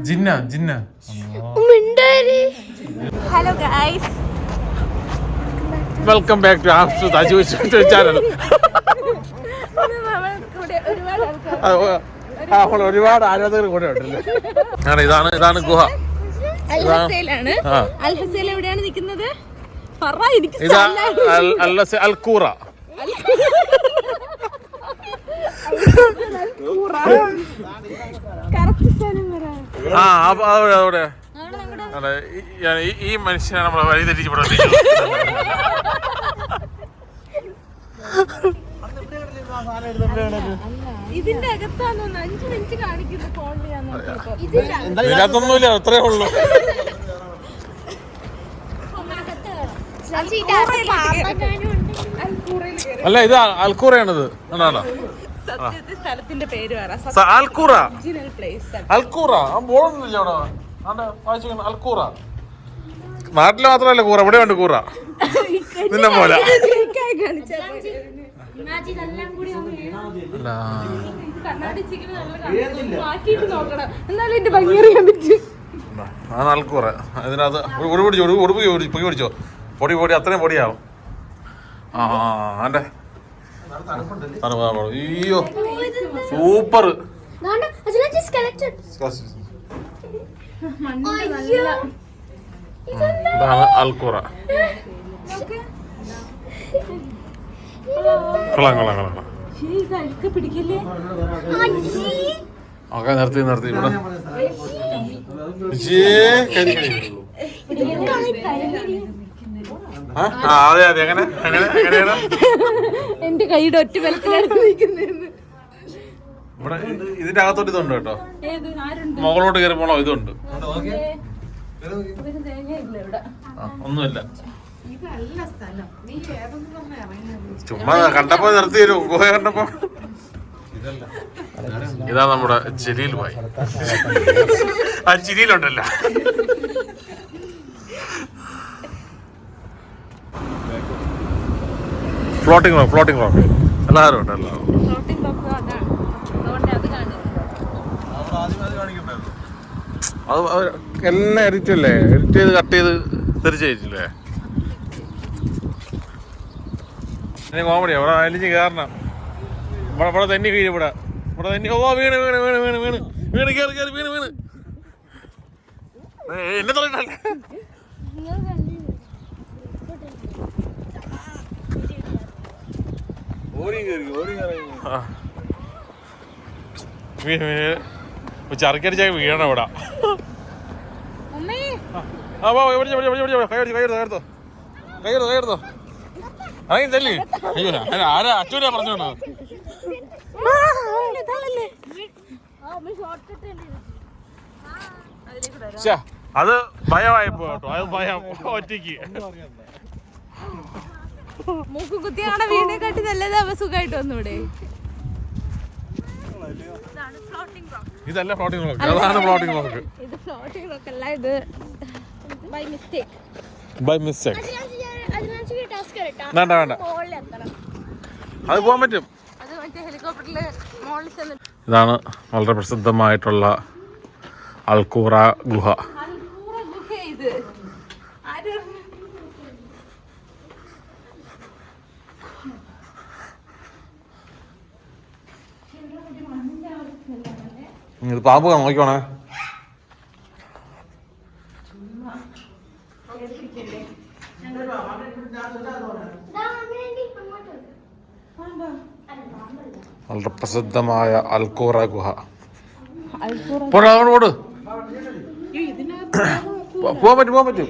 ജിന്ന ജിന്ന. Hello guys, welcome back to ആംസ്റ്റർ channel. ഒരുപാട് ആരാധകർ കൂടെ ഉണ്ടല്ലേ. ഇതാണ് ഗുഹ. അൽഹസയിലാണ്. അൽഹസയിൽ എവിടെയാണ് നിൽക്കുന്നത്? അൽക്കൂറ. അവിടെ ഈ മനുഷ്യനെ നമ്മളെ വഴി തെറ്റിച്ച് ഇതിന്റെ അകത്താണോ 5 മിനിറ്റ് കാണിക്കുന്നത് ഫോണിൽ? ഇതിനകത്തൊന്നുമില്ല, അത്രേ ഉള്ളൂ. അല്ല, ഇത് അൽക്കൂറയാണിത്. സ്ഥലത്തിന്റെ പേര് അൽക്കൂറ. അൽക്കൂറ ബോർഡൊന്നുമില്ല അവിടെ. അൽക്കൂറ നാട്ടില് മാത്രമല്ല കൂറ, ഇവിടെ ഉണ്ട് കൂറ. നിന്നെ പോലെ അൽക്കൂറ. ഇതിനകത്ത് പൊടി പിടിച്ചോ. പൊടി അത്രയും പൊടിയാവും. അയ്യോ സൂപ്പർ. ഇതാണ് അൽക്കൂറ. കൊള്ളാം. ഓക്കെ, നിർത്തി ഇവിടെ. അതെ എങ്ങനെയാണ് എന്റെ കൈയുടെ ഒറ്റ ബലത്തിലാണ് ഇവിടെ. ഇതിന്റെ അകത്തോട്ട് ഇതുണ്ട് കേട്ടോ. മുകളോട്ട് കയറി പോണോ? ഇതുണ്ട്. ഒന്നുമില്ല. ചുമ്മാ കണ്ടപ്പോ നിർത്തി തരും. ഗുഹ കണ്ടപ്പോ. ഇതാ നമ്മുടെ ചിരിയിൽ പോയി. ആ ചിരിയിലുണ്ടല്ലോ. ഫ്ലോട്ടിംഗ് റോക്ക് എല്ലാവരും ഉണ്ട്. അത് എല്ലാം എഡിറ്റ് ചെയ്ത് കട്ട് ചെയ്ത് തിരിച്ചയച്ചില്ലേ. ഇനി കോമഡിയാ. ഇവിടെ അലിഞ്ഞ് കയറണം. ഇവിടെ തന്നെ വീണ്. ഇവിടെ തന്നെ. ഓ വീണ് കയറി എന്നെ തുടങ്ങിട്ടല്ലേ. ചർക്കടിച്ച വീണ ഇവിടെ. കൈയെടുത്തോ. അങ്ങനെ തല്ലി. അയ്യോ, ആരാ അച്ഛനാ പറഞ്ഞോണ്ടോ? അത് ഭയമായപ്പോ കേട്ടോ. അത് ഭയം ഒറ്റയ്ക്ക്. മൂക്ക് കുത്തിയാണ് വീടിനെക്കാട്ടി നല്ലത്. സുഖമായിട്ട് വന്നൂടെ? ഇതല്ല ഫ്ലോട്ടിംഗ് റോക്ക്. അതാണ് ഫ്ലോട്ടിംഗ് റോക്ക്. ഇത് ഫ്ലോട്ടിംഗ് റോക്ക് അല്ല, ഇത് ബൈ മിസ്റ്റേക്ക്. വേണ്ട, അത് പോകാൻ പറ്റും. ഇതാണ് വളരെ പ്രസിദ്ധമായിട്ടുള്ള അൽക്കൂറ ഗുഹ. ഇത് പാമ്പ് നോക്കിക്കോണേ. വളരെ പ്രസിദ്ധമായ അൽക്കൂറ ഗുഹ. പോകാൻ പറ്റും.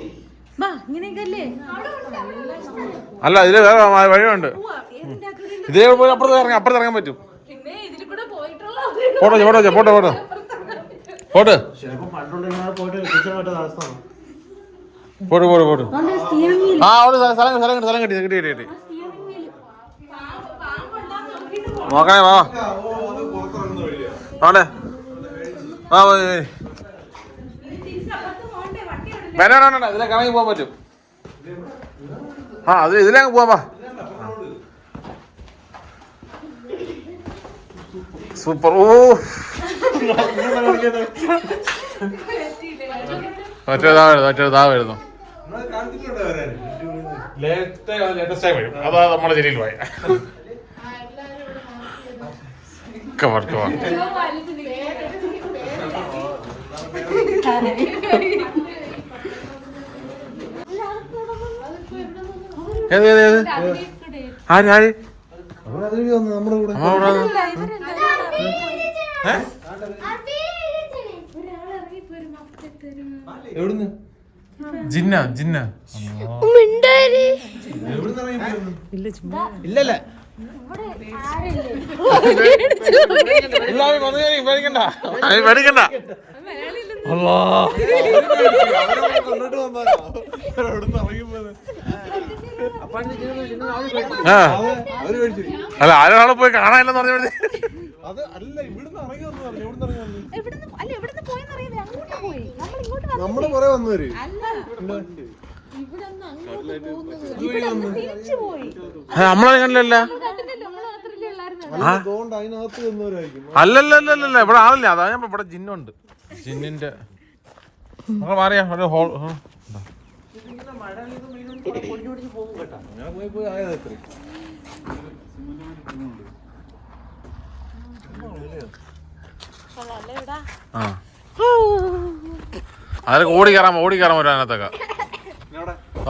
അല്ല, ഇതില് വേറെ വഴിയുണ്ട്. ഇതേ അപ്പുറത്ത് ഇറങ്ങാൻ പറ്റും. പോട്ട്. ആ, അവിടെ സ്ഥലം കിട്ടി. നോക്കണേ. അവിടെ വേണ്ട, ഇതിലേക്ക് ഇറങ്ങി പോകാൻ പറ്റും. അത് ഇതിലേക്ക് പോവാ. സൂപ്പർ. ഓ മറ്റേതാ വരുന്നു ലേറ്റസ്റ്റ് ആയി വരും. അതാ നമ്മുടെ ജില്ലയിൽ പോയ ആര് നമ്മുടെ കൂടെ എവിടുന്ന് ജിന്ന ജിന്ന ഇല്ലല്ല പേടിക്കണ്ട പേടിക്കണ്ട അല്ലാ കൊണ്ടോട്ട് വന്നാലോ അവര് മേടിച്ചു. അല്ല ആരാളെ പോയി കാണാനില്ലെന്ന് പറഞ്ഞു. അത് അല്ല ഇവിടുന്ന് ഇറങ്ങി വന്നു പറഞ്ഞു. എവിടുന്ന് നമ്മുടെ പുറകെ വന്നവര് നമ്മളെ കണ്ടില്ലല്ല. അതുകൊണ്ട് അതിനകത്ത് വന്നവരായിരിക്കും. അല്ലല്ലല്ല ഇവിടെ ആളില്ല. അതാ ഞാൻ ഇവിടെ ജിന്നുണ്ട്. ജിന്നിന്റെ മാറിയാ ഒരു ഹോൾ പോയി ആയത് ആ അതിലൊക്കെ ഓടിക്കയറാൻ വരും അതിനകത്തൊക്കെ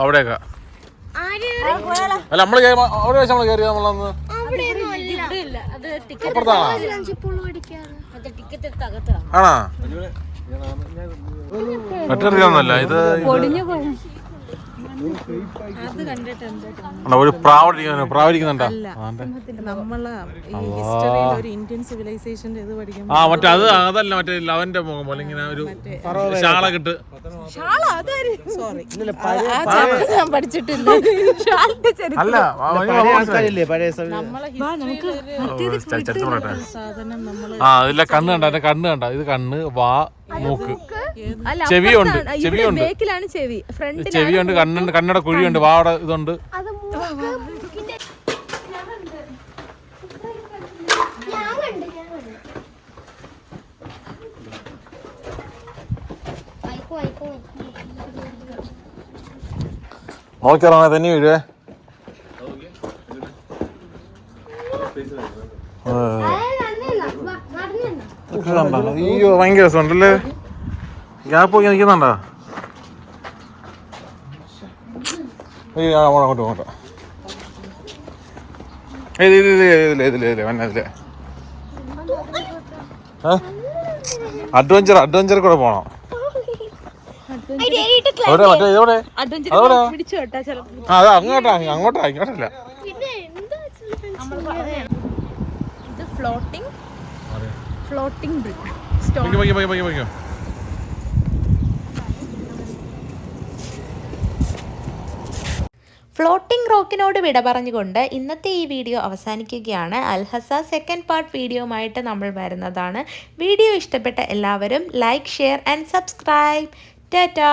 അവിടെയൊക്കെ. അല്ല നമ്മള് അവിടെ വെച്ച് നമ്മള് കയറിയ നമ്മളന്ന് അപ്പുറത്താണോ? ആണോ? മറ്റൊന്നല്ല ഇത് ഒരു പ്രാവടിക്കുന്നുണ്ടോ? ആ മറ്റേ അതല്ല മറ്റേ ലവന്റെ മുഖം പോലെ ഇങ്ങനെ ഒരു ഷാള കിട്ട്. അല്ല ആ അതില്ല കണ്ണ് കണ്ട എന്റെ കണ്ണ് കണ്ട. ഇത് കണ്ണ് വാ മൂക്ക് ചെവിയുണ്ട് ചെവിയുണ്ട് കണ്ണുണ്ട് കണ്ണട കുഴിയുണ്ട് വാടെ ഇതുണ്ട്. നോക്കിയാണോ തന്നെ വീഴുവേ. അയ്യോ ഭയങ്കര രസമുണ്ടല്ലേ. ഗ്യാപ്പ് നോക്കി നിൽക്കുന്നുണ്ടോ? അങ്ങോട്ടോ ഇതിലേ അഡ്വഞ്ചർ കൂടെ പോണം. മറ്റേ ഇതോടെ അതാ അങ്ങോട്ടാ ഇങ്ങോട്ടല്ല. ഫ്ലോട്ടിംഗ് റോക്കിനോട് വിട പറഞ്ഞുകൊണ്ട് ഇന്നത്തെ ഈ വീഡിയോ അവസാനിക്കുകയാണ്. അൽഹസ സെക്കൻഡ് പാർട്ട് വീഡിയോയുമായിട്ട് നമ്മൾ വരുന്നതാണ്. വീഡിയോ ഇഷ്ടപ്പെട്ട എല്ലാവരും like, share and subscribe. Tata.